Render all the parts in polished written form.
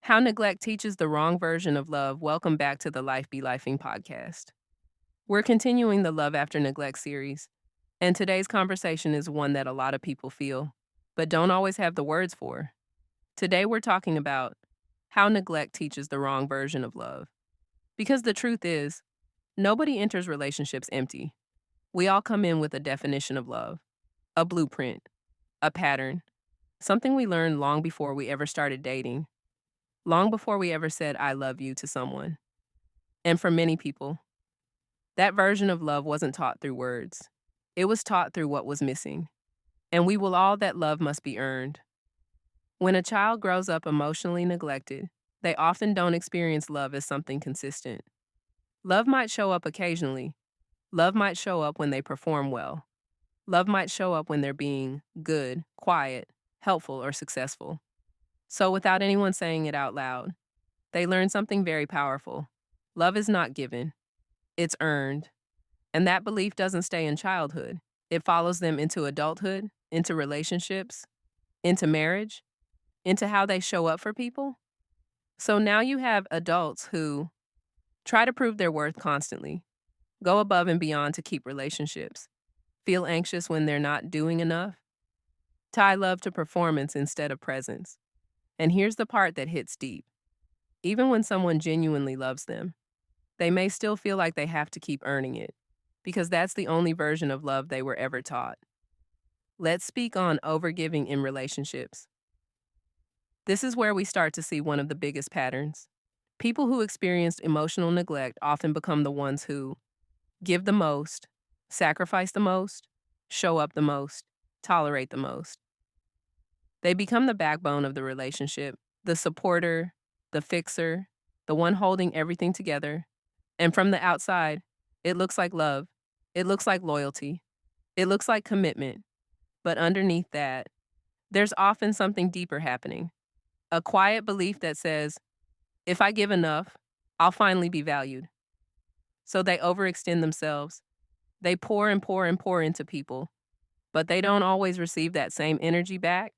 How Neglect Teaches the Wrong Version of Love. Welcome back to the Life Be Lifing podcast. We're continuing the Love After Neglect series, and today's conversation is one that a lot of people feel, but don't always have the words for. Today we're talking about how neglect teaches the wrong version of love. Because the truth is, nobody enters relationships empty. We all come in with a definition of love, a blueprint, a pattern, something we learned long before we ever started dating, long before we ever said, I love you to someone. And for many people, that version of love wasn't taught through words. It was taught through what was missing. And we will all that love must be earned. When a child grows up emotionally neglected, they often don't experience love as something consistent. Love might show up occasionally. Love might show up when they perform well. Love might show up when they're being good, quiet, helpful, or successful. So without anyone saying it out loud, they learn something very powerful. Love is not given. It's earned. And that belief doesn't stay in childhood. It follows them into adulthood, into relationships, into marriage, into how they show up for people. So now you have adults who try to prove their worth constantly, go above and beyond to keep relationships, feel anxious when they're not doing enough, tie love to performance instead of presence. And here's the part that hits deep. Even when someone genuinely loves them, they may still feel like they have to keep earning it, because that's the only version of love they were ever taught. Let's speak on overgiving in relationships. This is where we start to see one of the biggest patterns. People who experienced emotional neglect often become the ones who give the most, sacrifice the most, show up the most, tolerate the most. They become the backbone of the relationship, the supporter, the fixer, the one holding everything together. And from the outside, it looks like love. It looks like loyalty. It looks like commitment. But underneath that, there's often something deeper happening. A quiet belief that says, if I give enough, I'll finally be valued. So they overextend themselves. They pour and pour and pour into people, but they don't always receive that same energy back.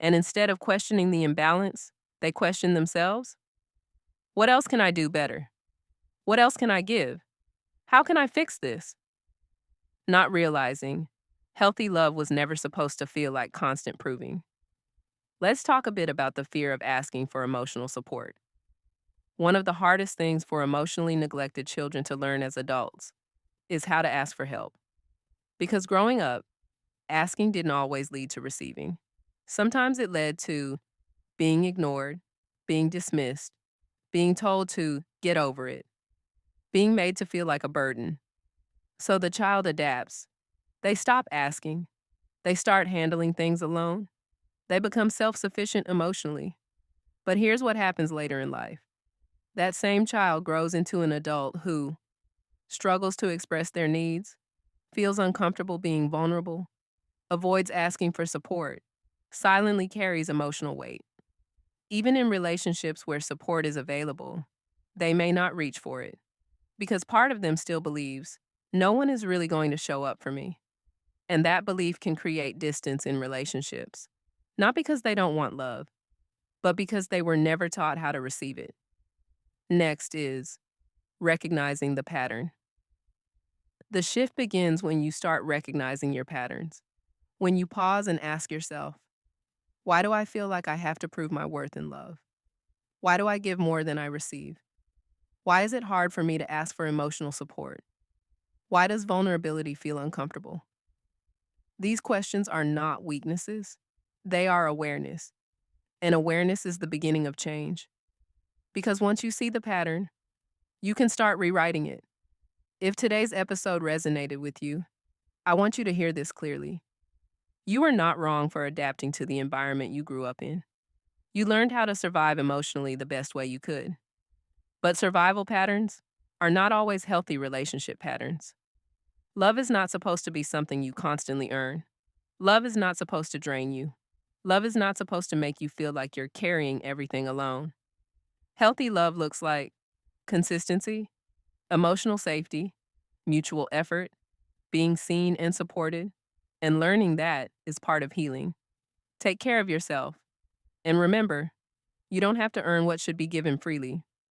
And instead of questioning the imbalance, they question themselves. What else can I do better? What else can I give? How can I fix this? Not realizing healthy love was never supposed to feel like constant proving. Let's talk a bit about the fear of asking for emotional support. One of the hardest things for emotionally neglected children to learn as adults is how to ask for help. Because growing up, asking didn't always lead to receiving. Sometimes it led to being ignored, being dismissed, being told to get over it, being made to feel like a burden. So the child adapts. They stop asking. They start handling things alone. They become self-sufficient emotionally. But here's what happens later in life. That same child grows into an adult who struggles to express their needs, feels uncomfortable being vulnerable, avoids asking for support, silently carries emotional weight. Even in relationships where support is available, they may not reach for it because part of them still believes no one is really going to show up for me. And that belief can create distance in relationships, not because they don't want love, but because they were never taught how to receive it. Next is recognizing the pattern. The shift begins when you start recognizing your patterns. When you pause and ask yourself, why do I feel like I have to prove my worth in love? Why do I give more than I receive? Why is it hard for me to ask for emotional support? Why does vulnerability feel uncomfortable? These questions are not weaknesses. They are awareness. And awareness is the beginning of change. Because once you see the pattern, you can start rewriting it. If today's episode resonated with you, I want you to hear this clearly. You are not wrong for adapting to the environment you grew up in. You learned how to survive emotionally the best way you could. But survival patterns are not always healthy relationship patterns. Love is not supposed to be something you constantly earn. Love is not supposed to drain you. Love is not supposed to make you feel like you're carrying everything alone. Healthy love looks like consistency, emotional safety, mutual effort, being seen and supported, and learning that is part of healing. Take care of yourself. And remember, You don't have to earn what should be given freely.